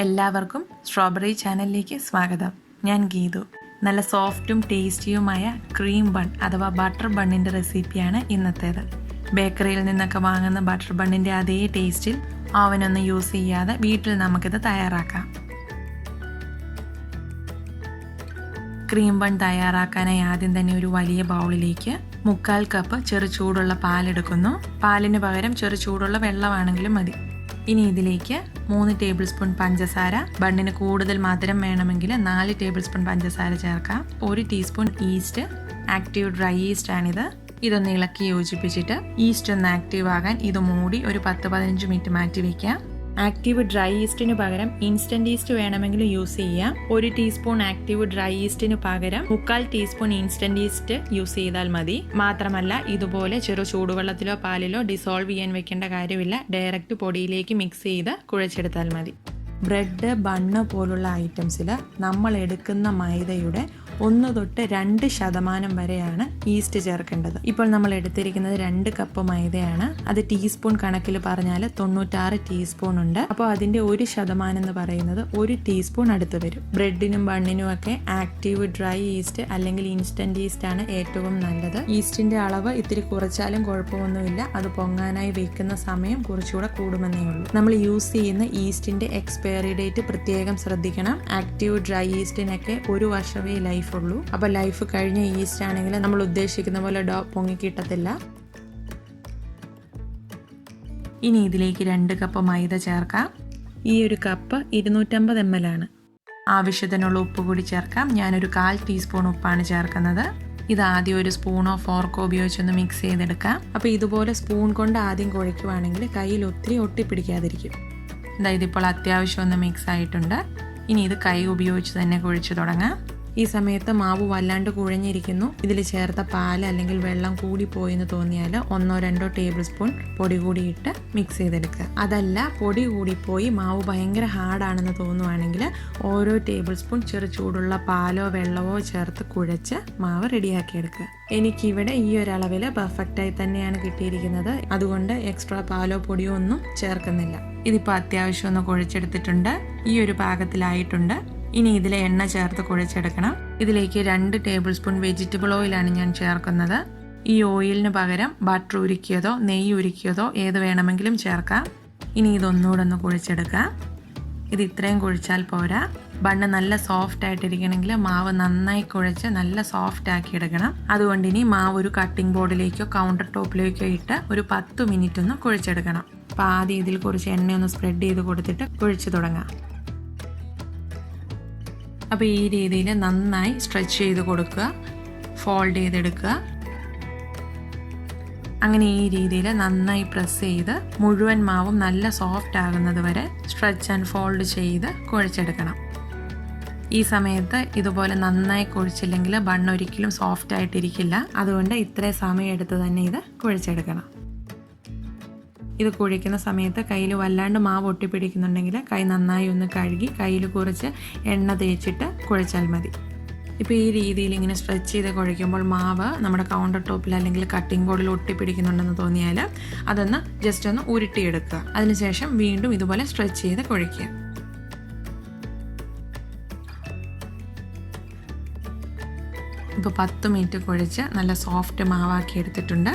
എല്ലാവർക്കും സ്ട്രോബെറി ചാനലിലേക്ക് സ്വാഗതം. ഞാൻ ഗീതു. നല്ല സോഫ്റ്റും ടേസ്റ്റിയുമായ ക്രീം ബൺ അഥവാ ബട്ടർ ബണ്ണിൻ്റെ റെസിപ്പിയാണ് ഇന്നത്തേത്. ബേക്കറിയിൽ നിന്നൊക്കെ വാങ്ങുന്ന ബട്ടർ ബണ്ണിൻ്റെ അതേ ടേസ്റ്റിൽ ഓവനൊന്നും യൂസ് ചെയ്യാതെ വീട്ടിൽ നമുക്കിത് തയ്യാറാക്കാം. ക്രീം ബൺ തയ്യാറാക്കാനായി ആദ്യം തന്നെ ഒരു വലിയ ബൗളിലേക്ക് 1/4 കപ്പ് ചെറു ചൂടുള്ള പാലെടുക്കുന്നു. പാലിന് പകരം ചെറു ചൂടുള്ള വെള്ളമാണെങ്കിലും മതി. ഇനി ഇതിലേക്ക് 3 ടേബിൾ സ്പൂൺ പഞ്ചസാര, ബണ്ണിന് കൂടുതൽ മധുരം വേണമെങ്കിൽ 4 ടേബിൾ സ്പൂൺ പഞ്ചസാര ചേർക്കാം. 1 teaspoon yeast, active dry east ആണിത്. ഇതൊന്ന് ഇളക്കി യോജിപ്പിച്ചിട്ട് ഈസ്റ്റ് ഒന്ന് ആക്റ്റീവ് ആകാൻ ഇത് മൂടി ഒരു 10-15 മിനിറ്റ് മാറ്റി വയ്ക്കാം. ആക്റ്റീവ് ഡ്രൈ ഈസ്റ്റിന് പകരം ഇൻസ്റ്റന്റ് ഈസ്റ്റ് വേണമെങ്കിൽ യൂസ് ചെയ്യാം. 1 ടീസ്പൂൺ ആക്റ്റീവ് ഡ്രൈ ഈസ്റ്റിന് പകരം 1/4 ടീസ്പൂൺ ഇൻസ്റ്റന്റ് ഈസ്റ്റ് യൂസ് ചെയ്താൽ മതി. മാത്രമല്ല ഇതുപോലെ ചെറു ചൂടുവെള്ളത്തിലോ പാലിലോ ഡിസോൾവ് ചെയ്യാൻ വെക്കേണ്ട കാര്യമില്ല. ഡയറക്റ്റ് പൊടിയിലേക്ക് മിക്സ് ചെയ്ത് കുഴച്ചെടുത്താൽ മതി. ബ്രെഡ്, ബണ്ണ് പോലുള്ള ഐറ്റംസിൽ നമ്മൾ എടുക്കുന്ന മൈദയുടെ 1 തൊട്ട് 2% വരെയാണ് ഈസ്റ്റ് ചേർക്കേണ്ടത്. ഇപ്പോൾ നമ്മൾ എടുത്തിരിക്കുന്നത് 2 കപ്പ് മൈദയാണ്. അത് ടീസ്പൂൺ കണക്കിൽ പറഞ്ഞാൽ 96 ടീസ്പൂൺ ഉണ്ട്. അപ്പോൾ അതിൻ്റെ 1% എന്ന് പറയുന്നത് 1 ടീസ്പൂൺ അടുത്ത് വരും. ബ്രെഡിനും ബണ്ണിനും ഒക്കെ ആക്റ്റീവ് ഡ്രൈ ഈസ്റ്റ് അല്ലെങ്കിൽ ഇൻസ്റ്റന്റ് ഈസ്റ്റ് ആണ് ഏറ്റവും നല്ലത്. ഈസ്റ്റിന്റെ അളവ് ഇത്തിരി കുറച്ചാലും കുഴപ്പമൊന്നുമില്ല. അത് പൊങ്ങാനായി വെക്കുന്ന സമയം കുറച്ചുകൂടെ കൂടുമെന്നേ ഉള്ളൂ. നമ്മൾ യൂസ് ചെയ്യുന്ന ഈസ്റ്റിന്റെ എക്സ്പയറി ഡേറ്റ് പ്രത്യേകം ശ്രദ്ധിക്കണം. ആക്റ്റീവ് ഡ്രൈ ഈസ്റ്റിനൊക്കെ 1 വർഷമേ ലൈഫ് ഉള്ളൂ. അപ്പൊ ലൈഫ് കഴിഞ്ഞ ഈസ്റ്റ് ആണെങ്കിൽ നമ്മൾ ഉദ്ദേശിക്കുന്ന പോലെ പൊങ്ങി കിട്ടത്തില്ല. ഇനി ഇതിലേക്ക് 2 കപ്പ് മൈദ ചേർക്കാം. ഈ ഒരു കപ്പ് 250 ml ആണ്. ആവശ്യത്തിനുള്ള ഉപ്പ് കൂടി ചേർക്കാം. ഞാനൊരു 1/4 ടീസ്പൂൺ ഉപ്പാണ് ചേർക്കുന്നത്. ഇത് ആദ്യം ഒരു സ്പൂണോ ഫോർക്കോ ഉപയോഗിച്ചൊന്ന് മിക്സ് ചെയ്തെടുക്കാം. അപ്പോൾ ഇതുപോലെ സ്പൂൺ കൊണ്ട് ആദ്യം കുഴയ്ക്കുവാണെങ്കിൽ കയ്യിൽ ഒത്തിരി ഒട്ടിപ്പിടിക്കാതിരിക്കും. അതായത് ഇപ്പോൾ അത്യാവശ്യം ഒന്ന് മിക്സ് ആയിട്ടുണ്ട്. ഇനി ഇത് കൈ ഉപയോഗിച്ച് തന്നെ കുഴിച്ചു തുടങ്ങാം. ഈ സമയത്ത് മാവ് വല്ലാണ്ട് കുഴഞ്ഞിരിക്കുന്നു. ഇതിൽ ചേർത്ത പാൽ അല്ലെങ്കിൽ വെള്ളം കൂടിപ്പോയെന്ന് തോന്നിയാൽ 1-2 ടേബിൾ സ്പൂൺ പൊടി കൂടി ഇട്ട് മിക്സ് ചെയ്തെടുക്കുക. അതല്ല പൊടി കൂടിപ്പോയി മാവ് ഭയങ്കര ഹാർഡാണെന്ന് തോന്നുവാണെങ്കിൽ ഓരോ ടേബിൾ സ്പൂൺ ചെറു ചൂടുള്ള പാലോ വെള്ളമോ ചേർത്ത് കുഴച്ച് മാവ് റെഡിയാക്കി എടുക്കുക. എനിക്കിവിടെ ഈ ഒരു അളവിൽ പെർഫെക്റ്റായി തന്നെയാണ് കിട്ടിയിരിക്കുന്നത്. അതുകൊണ്ട് എക്സ്ട്രാ പാലോ പൊടിയോ ഒന്നും ചേർക്കുന്നില്ല. ഇതിപ്പോൾ അത്യാവശ്യം ഒന്ന് കുഴച്ചെടുത്തിട്ടുണ്ട്. ഈ ഒരു പാകത്തിലായിട്ടുണ്ട്. ഇനി ഇതിലെ എണ്ണ ചേർത്ത് കുഴച്ചെടുക്കണം. ഇതിലേക്ക് 2 ടേബിൾ സ്പൂൺ വെജിറ്റബിൾ ഓയിലാണ് ഞാൻ ചേർക്കുന്നത്. ഈ ഓയിലിന് പകരം ബട്ടർ ഉരുക്കിയതോ നെയ്യ് ഉരുക്കിയതോ ഏത് വേണമെങ്കിലും ചേർക്കാം. ഇനി ഇതൊന്നുകൂടെ ഒന്ന് കുഴച്ചെടുക്കാം. ഇത് ഇത്രയും കുഴിച്ചാൽ പോരാ. ബണ്ണ് നല്ല സോഫ്റ്റ് ആയിട്ടിരിക്കണമെങ്കിൽ മാവ് നന്നായി കുഴച്ച് നല്ല സോഫ്റ്റ് ആക്കി എടുക്കണം. അതുകൊണ്ട് ഇനി മാവ് ഒരു കട്ടിംഗ് ബോർഡിലേക്കോ കൗണ്ടർ ടോപ്പിലേക്കോ ഇട്ട് ഒരു 10 മിനിറ്റ് ഒന്ന് കുഴച്ചെടുക്കണം. അപ്പോൾ ആദ്യം ഇതിൽ കുറച്ച് എണ്ണയൊന്ന് സ്പ്രെഡ് ചെയ്ത് കൊടുത്തിട്ട് കുഴിച്ച് തുടങ്ങാം. അപ്പോൾ ഈ രീതിയിൽ നന്നായി സ്ട്രെച്ച് ചെയ്ത് കൊടുക്കുക, ഫോൾഡ് ചെയ്തെടുക്കുക. അങ്ങനെ ഈ രീതിയിൽ നന്നായി പ്രസ് ചെയ്ത് മുഴുവൻ മാവും നല്ല സോഫ്റ്റ് ആകുന്നത് വരെ സ്ട്രെച്ച് ആൻഡ് ഫോൾഡ് ചെയ്ത് കുഴച്ചെടുക്കണം. ഈ സമയത്ത് ഇതുപോലെ നന്നായി കുഴിച്ചില്ലെങ്കിൽ ബണ്ണ് ഒരിക്കലും സോഫ്റ്റ് ആയിട്ടിരിക്കില്ല. അതുകൊണ്ട് ഇത്രയും സമയം എടുത്ത് തന്നെ ഇത് കുഴച്ചെടുക്കണം. ഇത് കുഴിക്കുന്ന സമയത്ത് കയ്യിൽ വല്ലാണ്ട് മാവ് ഒട്ടിപ്പിടിക്കുന്നുണ്ടെങ്കിൽ കൈ നന്നായി ഒന്ന് കഴുകി കയ്യിൽ കുറച്ച് എണ്ണ തേച്ചിട്ട് കുഴച്ചാൽ മതി. ഇപ്പോൾ ഈ രീതിയിൽ ഇങ്ങനെ സ്ട്രെച്ച് ചെയ്ത് കുഴയ്ക്കുമ്പോൾ മാവ് നമ്മുടെ കൗണ്ടർ ടോപ്പിൽ അല്ലെങ്കിൽ കട്ടിംഗ് ബോർഡിൽ ഒട്ടിപ്പിടിക്കുന്നുണ്ടെന്ന് തോന്നിയാൽ അതൊന്ന് ജസ്റ്റ് ഒന്ന് ഉരുട്ടിയെടുക്കുക. അതിനുശേഷം വീണ്ടും ഇതുപോലെ സ്ട്രെച്ച് ചെയ്ത് കുഴയ്ക്കുക. ഇപ്പോൾ 10 മിനിറ്റ് കുഴച്ച് നല്ല സോഫ്റ്റ് മാവാക്കി എടുത്തിട്ടുണ്ട്.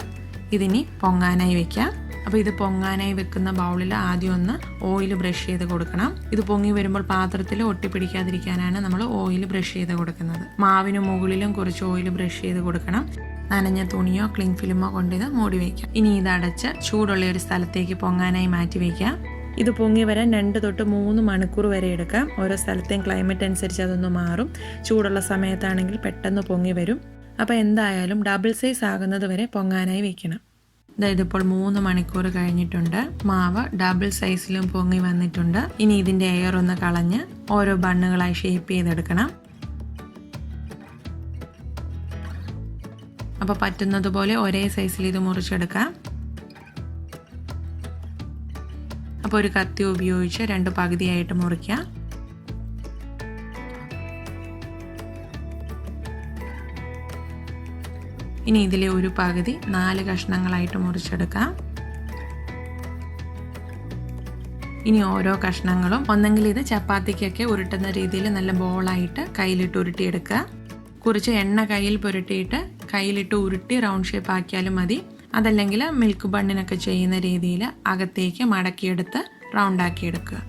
ഇതിനി പൊങ്ങാനായി വെക്കാം. അപ്പോൾ ഇത് പൊങ്ങാനായി വെക്കുന്ന ബൗളിൽ ആദ്യം ഒന്ന് ഓയിൽ ബ്രഷ് ചെയ്ത് കൊടുക്കണം. ഇത് പൊങ്ങി വരുമ്പോൾ പാത്രത്തിൽ ഒട്ടിപ്പിടിക്കാതിരിക്കാനാണ് നമ്മൾ ഓയിൽ ബ്രഷ് ചെയ്ത് കൊടുക്കുന്നത്. മാവിന് മുകളിലും കുറച്ച് ഓയിൽ ബ്രഷ് ചെയ്ത് കൊടുക്കണം. നനഞ്ഞ തുണിയോ ക്ലിംഗ് ഫിലിമോ കൊണ്ട് ഇത് മൂടി വയ്ക്കാം. ഇനി ഇത് അടച്ച് ചൂടുള്ള ഒരു സ്ഥലത്തേക്ക് പൊങ്ങാനായി മാറ്റി വയ്ക്കാം. ഇത് പൊങ്ങി വരാൻ 2 തൊട്ട് 3 മണിക്കൂർ വരെ എടുക്കാം. ഓരോ സ്ഥലത്തെയും ക്ലൈമറ്റ് അനുസരിച്ച് അതൊന്ന് മാറും. ചൂടുള്ള സമയത്താണെങ്കിൽ പെട്ടെന്ന് പൊങ്ങി വരും. അപ്പോൾ എന്തായാലും ഡബിൾ സൈസ് ആകുന്നത് വരെ പൊങ്ങാനായി വെക്കണം. അതായത് ഇപ്പോൾ 3 മണിക്കൂർ കഴിഞ്ഞിട്ടുണ്ട്. മാവ് ഡബിൾ സൈസിലും പൊങ്ങി വന്നിട്ടുണ്ട്. ഇനി ഇതിൻ്റെ എയർ ഒന്ന് കളഞ്ഞ് ഓരോ ബണ്ണുകളായി ഷേപ്പ് ചെയ്തെടുക്കണം. അപ്പോൾ പറ്റുന്നത് പോലെ ഒരേ സൈസിൽ ഇത് മുറിച്ചെടുക്കാം. അപ്പോൾ ഒരു കത്തി ഉപയോഗിച്ച് 2 പകുതിയായിട്ട് മുറിക്കാം. ഇനി ഇതിലെ ഒരു പകുതി 4 കഷ്ണങ്ങളായിട്ട് മുറിച്ചെടുക്കാം. ഇനി ഓരോ കഷ്ണങ്ങളും ഒന്നെങ്കിൽ ഇത് ചപ്പാത്തിക്കൊക്കെ ഉരുട്ടുന്ന രീതിയിൽ നല്ല ബോളായിട്ട് കയ്യിലിട്ട് ഉരുട്ടിയെടുക്കുക. കുറച്ച് എണ്ണ കയ്യിൽ പുരട്ടിയിട്ട് കയ്യിലിട്ട് ഉരുട്ടി റൗണ്ട് ഷേപ്പ് ആക്കിയാലും മതി. അതല്ലെങ്കിൽ മിൽക്ക് ബണ്ണിനൊക്കെ ചെയ്യുന്ന രീതിയിൽ അകത്തേക്ക് മടക്കിയെടുത്ത് റൗണ്ടാക്കിയെടുക്കുക.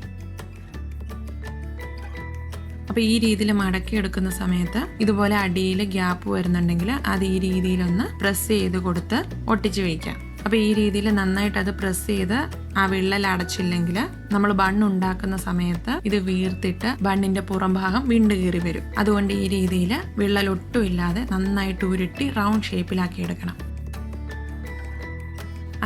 അപ്പോൾ ഈ രീതിയിൽ മടക്കിയെടുക്കുന്ന സമയത്ത് ഇതുപോലെ അടിയിൽ ഗ്യാപ്പ് വരുന്നുണ്ടെങ്കിൽ അത് ഈ രീതിയിലൊന്ന് പ്രസ് ചെയ്ത് കൊടുത്ത് ഒട്ടിച്ച് വയ്ക്കാം. അപ്പോൾ ഈ രീതിയിൽ നന്നായിട്ട് അത് പ്രസ് ചെയ്ത് ആ വിള്ളൽ അടച്ചില്ലെങ്കിൽ നമ്മൾ ബണ്ണ് ഉണ്ടാക്കുന്ന സമയത്ത് ഇത് വീർത്തിട്ട് ബണ്ണിന്റെ പുറം ഭാഗം വിണ്ടു കീറി വരും. അതുകൊണ്ട് ഈ രീതിയിൽ വിള്ളൽ ഒട്ടും ഇല്ലാതെ നന്നായിട്ട് ഉരുട്ടി റൗണ്ട് ഷേപ്പിലാക്കി എടുക്കണം.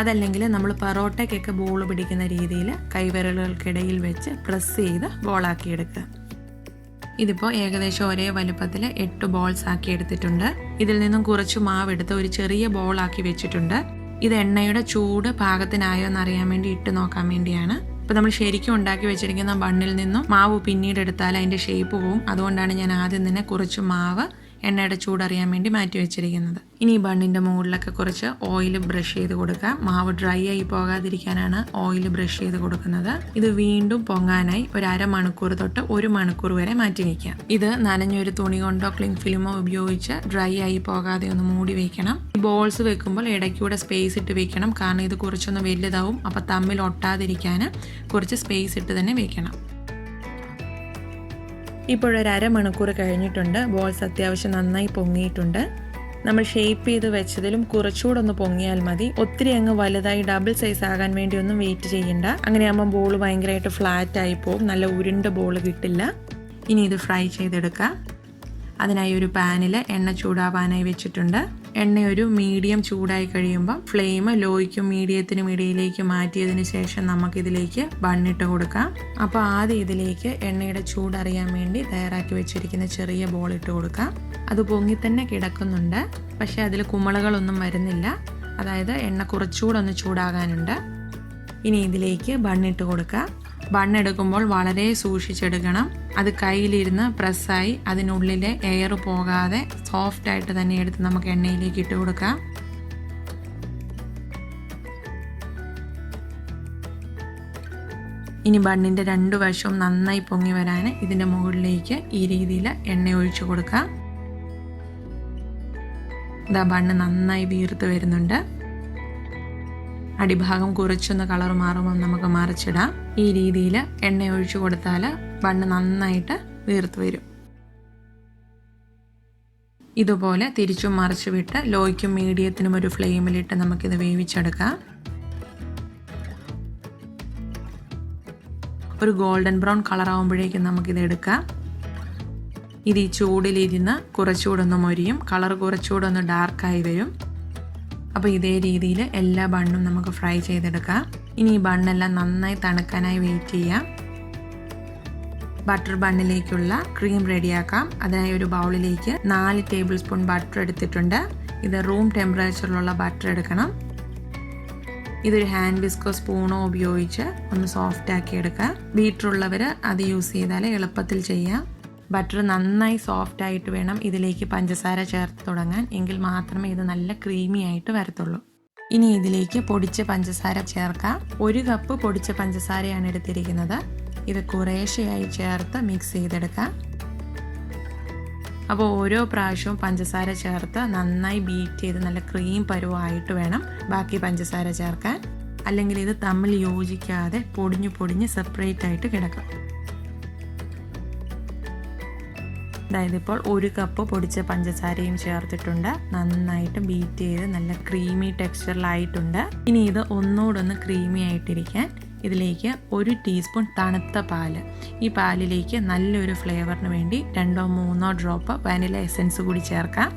അതല്ലെങ്കിൽ നമ്മൾ പൊറോട്ടയ്ക്കൊക്കെ ബോൾ പിടിക്കുന്ന രീതിയിൽ കൈവിരലുകൾക്കിടയിൽ വെച്ച് പ്രസ് ചെയ്ത് ബോളാക്കി എടുക്കുക. ഇതിപ്പോൾ ഏകദേശം ഒരേ വലുപ്പത്തിൽ 8 ബോൾസ് ആക്കി എടുത്തിട്ടുണ്ട്. ഇതിൽ നിന്നും കുറച്ച് മാവെടുത്ത് ഒരു ചെറിയ ബോളാക്കി വെച്ചിട്ടുണ്ട്. ഇത് എണ്ണയുടെ ചൂട് പാകത്തിനായോ എന്നറിയാൻ വേണ്ടി ഇട്ട് നോക്കാൻ വേണ്ടിയാണ്. ഇപ്പോൾ നമ്മൾ ശരിക്കും ഉണ്ടാക്കി വെച്ചിരിക്കുന്ന ബണ്ണിൽ നിന്നും മാവ് പിന്നീട് എടുത്താൽ അതിൻ്റെ ഷേപ്പ് പോവും. അതുകൊണ്ടാണ് ഞാൻ ആദ്യം തന്നെ കുറച്ച് മാവ് എണ്ണയുടെ ചൂടറിയാൻ വേണ്ടി മാറ്റി വെച്ചിരിക്കുന്നത്. ഇനി ഈ ബണ്ണിൻ്റെ മുകളിലൊക്കെ കുറച്ച് ഓയിൽ ബ്രഷ് ചെയ്ത് കൊടുക്കുക. മാവ് ഡ്രൈ ആയി പോകാതിരിക്കാനാണ് ഓയിൽ ബ്രഷ് ചെയ്ത് കൊടുക്കുന്നത്. ഇത് വീണ്ടും പൊങ്ങാനായി ഒരു അരമണിക്കൂർ തൊട്ട് 1 മണിക്കൂർ വരെ മാറ്റി വയ്ക്കാം. ഇത് നനഞ്ഞൊരു തുണി കൊണ്ടോ ക്ലിംഗ് ഫിലിമോ ഉപയോഗിച്ച് ഡ്രൈ ആയി പോകാതെ ഒന്ന് മൂടി വയ്ക്കണം. ബോൾസ് വെക്കുമ്പോൾ ഇടയ്ക്കൂടെ സ്പേസ് ഇട്ട് വെക്കണം. കാരണം ഇത് കുറച്ചൊന്ന് വലുതാവും. അപ്പോൾ തമ്മിൽ ഒട്ടാതിരിക്കാൻ കുറച്ച് സ്പേസ് ഇട്ട് തന്നെ വെക്കണം. ഇപ്പോഴൊരു അരമണിക്കൂർ കഴിഞ്ഞിട്ടുണ്ട്. ബോൾസ് അത്യാവശ്യം നന്നായി പൊങ്ങിയിട്ടുണ്ട്. നമ്മൾ ഷേപ്പ് ചെയ്ത് വെച്ചതിലും കുറച്ചുകൂടെ ഒന്ന് പൊങ്ങിയാൽ മതി. ഒത്തിരി അങ്ങ് വലുതായി ഡബിൾ സൈസ് ആകാൻ വേണ്ടി ഒന്നും വെയിറ്റ് ചെയ്യണ്ട. അങ്ങനെയാകുമ്പോൾ ബോൾ ഭയങ്കരമായിട്ട് ഫ്ലാറ്റ് ആയി പോകും. നല്ല ഉരുണ്ട ബോൾ കിട്ടില്ല. ഇനി ഇത് ഫ്രൈ ചെയ്തെടുക്കാം. അതിനായി ഒരു പാനിൽ എണ്ണ ചൂടാവാനായി വെച്ചിട്ടുണ്ട്. എണ്ണ ഒരു മീഡിയം ചൂടായി കഴിയുമ്പോൾ ഫ്ലെയിം ലോയ്ക്കും മീഡിയത്തിനും ഇടയിലേക്ക് മാറ്റിയതിന് ശേഷം നമുക്കിതിലേക്ക് ബണ്ണിട്ട് കൊടുക്കാം. അപ്പോൾ ആദ്യം ഇതിലേക്ക് എണ്ണയുടെ ചൂടറിയാൻ വേണ്ടി തയ്യാറാക്കി വെച്ചിരിക്കുന്ന ചെറിയ ബോൾ ഇട്ട് കൊടുക്കാം. അത് പൊങ്ങി തന്നെ കിടക്കുന്നുണ്ട്. പക്ഷേ അതിൽ കുമിളകളൊന്നും വരുന്നില്ല. അതായത് എണ്ണ കുറച്ചുകൂടെ ഒന്ന് ചൂടാകാനുണ്ട്. ഇനി ഇതിലേക്ക് ബണ്ണിട്ട് കൊടുക്കാം. ബണ്ണെടുക്കുമ്പോൾ വളരെ സൂക്ഷിച്ചെടുക്കണം. അത് കയ്യിലിരുന്ന് പ്രസ്സായി അതിനുള്ളിലെ എയർ പോകാതെ സോഫ്റ്റ് ആയിട്ട് തന്നെ എടുത്ത് നമുക്ക് എണ്ണയിലേക്ക് ഇട്ട് കൊടുക്കാം. ഇനി ബണ്ണിൻ്റെ 2 വശവും നന്നായി പൊങ്ങി വരാൻ ഇതിൻ്റെ മുകളിലേക്ക് ഈ രീതിയിൽ എണ്ണ ഒഴിച്ചു കൊടുക്കാം. ഇതാ ബണ്ണ് നന്നായി വീർത്ത് വരുന്നുണ്ട്. അടിഭാഗം കുറച്ചൊന്ന് കളർ മാറുമ്പോൾ നമുക്ക് മറിച്ചിടാം. ഈ രീതിയിൽ എണ്ണ ഒഴിച്ചു കൊടുത്താൽ ബണ്ണ് നന്നായിട്ട് വീർത്ത് വരും. ഇതുപോലെ തിരിച്ചും മറിച്ചു വിട്ട് ലോയ്ക്കും മീഡിയത്തിനും ഒരു ഫ്ലെയിമിലിട്ട് നമുക്കിത് വേവിച്ചെടുക്കാം. ഒരു ഗോൾഡൻ ബ്രൗൺ കളർ ആകുമ്പോഴേക്കും നമുക്കിത് എടുക്കാം. ഇത് ഈ ചൂടിലിരുന്ന് കുറച്ചുകൂടെ ഒന്ന് മൊരിയും. കളർ കുറച്ചുകൂടെ ഒന്ന് ഡാർക്കായി വരും. അപ്പോൾ ഇതേ രീതിയിൽ എല്ലാ ബണ്ണും നമുക്ക് ഫ്രൈ ചെയ്തെടുക്കാം. ഇനി ഈ ബണ്ണെല്ലാം നന്നായി തണുക്കാനായി വെയിറ്റ് ചെയ്യാം. ബട്ടർ ബണ്ണിലേക്കുള്ള ക്രീം റെഡിയാക്കാം. അതിനായി ഒരു ബൗളിലേക്ക് 4 ടേബിൾ സ്പൂൺ ബട്ടർ എടുത്തിട്ടുണ്ട്. ഇത് റൂം ടെമ്പറേച്ചറിലുള്ള ബട്ടർ എടുക്കണം. ഇതൊരു ഹാൻഡ് വിസ്കോ സ്പൂണോ ഉപയോഗിച്ച് ഒന്ന് സോഫ്റ്റ് ആക്കി എടുക്കാം. ബീറ്ററുള്ളവർ അത് യൂസ് ചെയ്താൽ എളുപ്പത്തിൽ ചെയ്യാം. ബട്ടർ നന്നായി സോഫ്റ്റ് ആയിട്ട് വേണം ഇതിലേക്ക് പഞ്ചസാര ചേർത്ത് തുടങ്ങാൻ. എങ്കിൽ മാത്രമേ ഇത് നല്ല ക്രീമി ആയിട്ട് വരത്തുള്ളൂ. ഇനി ഇതിലേക്ക് പൊടിച്ച പഞ്ചസാര ചേർക്കാം. 1 കപ്പ് പൊടിച്ച പഞ്ചസാരയാണ് എടുത്തിരിക്കുന്നത്. ഇത് കുറേശ്ശെയായി ചേർത്ത് മിക്സ് ചെയ്തെടുക്കാം. അപ്പോൾ ഓരോ പ്രാവശ്യവും പഞ്ചസാര ചേർത്ത് നന്നായി ബീറ്റ് ചെയ്ത് നല്ല ക്രീം പരുവായിട്ട് വേണം ബാക്കി പഞ്ചസാര ചേർക്കാൻ. അല്ലെങ്കിൽ ഇത് തമ്മിൽ യോജിക്കാതെ പൊടിഞ്ഞ് സെപ്പറേറ്റ് ആയിട്ട് കിടക്കും. അതായത് ഇപ്പോൾ 1 കപ്പ് പൊടിച്ച പഞ്ചസാരയും ചേർത്തിട്ടുണ്ട്. നന്നായിട്ട് ബീറ്റ് ചെയ്ത് നല്ല ക്രീമി ടെക്സ്ചറിലായിട്ടുണ്ട്. ഇനി ഇത് ഒന്നുകൂടൊന്ന് ക്രീമി ആയിട്ടിരിക്കാൻ ഇതിലേക്ക് 1 ടീസ്പൂൺ തണുത്ത പാല്. ഈ പാലിലേക്ക് നല്ലൊരു ഫ്ലേവറിന് വേണ്ടി 2-3 ഡ്രോപ്പ് വാനില എസൻസ് കൂടി ചേർക്കാം.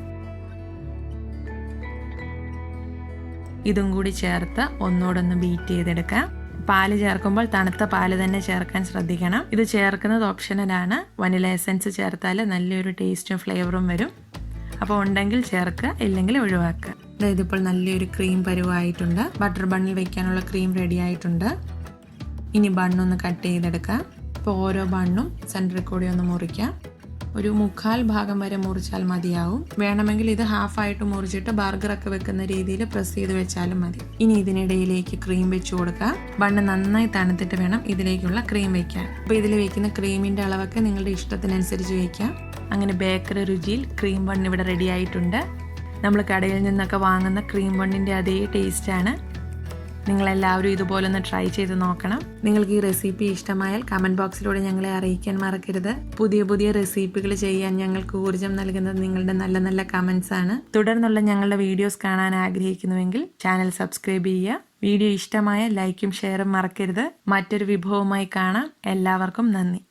ഇതും കൂടി ചേർത്ത് ഒന്നുകൂടൊന്ന് ബീറ്റ് ചെയ്തെടുക്കാം. പാല് ചേർക്കുമ്പോൾ തണുത്ത പാല് തന്നെ ചേർക്കാൻ ശ്രദ്ധിക്കണം. ഇത് ചേർക്കുന്നത് ഓപ്ഷണലാണ്. വനില എസൻസ് ചേർത്താൽ നല്ലൊരു ടേസ്റ്റും ഫ്ലേവറും വരും. അപ്പോൾ ഉണ്ടെങ്കിൽ ചേർക്കുക, ഇല്ലെങ്കിൽ ഒഴിവാക്കുക. അതായത് ഇപ്പോൾ നല്ലൊരു ക്രീം പരുവായിട്ടുണ്ട്. ബട്ടർ ബണ്ണിൽ വെക്കാനുള്ള ക്രീം റെഡി ആയിട്ടുണ്ട്. ഇനി ബണ്ണൊന്ന് കട്ട് ചെയ്തെടുക്കാം. അപ്പോൾ ഓരോ ബണ്ണും സെൻറ്ററിൽ കൂടി ഒന്ന് മുറിക്കാം. ഒരു 1/4 ഭാഗം വരെ മുറിച്ചാൽ മതിയാവും. വേണമെങ്കിൽ ഇത് ഹാഫായിട്ട് മുറിച്ചിട്ട് ബർഗറൊക്കെ വെക്കുന്ന രീതിയിൽ പ്രസ് ചെയ്ത് വെച്ചാലും മതി. ഇനി ഇതിനിടയിലേക്ക് ക്രീം വെച്ച് കൊടുക്കാം. ബണ്ണ് നന്നായി തണുത്തിട്ട് വേണം ഇതിലേക്കുള്ള ക്രീം വെക്കാൻ. അപ്പോൾ ഇതിൽ വെക്കുന്ന ക്രീമിൻ്റെ അളവൊക്കെ നിങ്ങളുടെ ഇഷ്ടത്തിനനുസരിച്ച് വയ്ക്കാം. അങ്ങനെ ബേക്കറി രുചിയിൽ ക്രീം ബൺ ഇവിടെ റെഡി ആയിട്ടുണ്ട്. നമ്മൾ കടയിൽ നിന്നൊക്കെ വാങ്ങുന്ന ക്രീം ബണ്ണിൻ്റെ അതേ ടേസ്റ്റാണ്. നിങ്ങളെല്ലാവരും ഇതുപോലെ ഒന്ന് ട്രൈ ചെയ്ത് നോക്കണം. നിങ്ങൾക്ക് ഈ റെസിപ്പി ഇഷ്ടമായാൽ കമൻറ്റ് ബോക്സിലൂടെ ഞങ്ങളെ അറിയിക്കാൻ മറക്കരുത്. പുതിയ പുതിയ റെസിപ്പികൾ ചെയ്യാൻ ഞങ്ങൾക്ക് ഊർജ്ജം നൽകുന്നത് നിങ്ങളുടെ നല്ല നല്ല കമൻസ് ആണ്. തുടർന്നുള്ള ഞങ്ങളുടെ വീഡിയോസ് കാണാൻ ആഗ്രഹിക്കുന്നുവെങ്കിൽ ചാനൽ സബ്സ്ക്രൈബ് ചെയ്യുക. വീഡിയോ ഇഷ്ടമായ ലൈക്കും ഷെയറും മറക്കരുത്. മറ്റൊരു വിഭവമായി കാണാം. എല്ലാവർക്കും നന്ദി.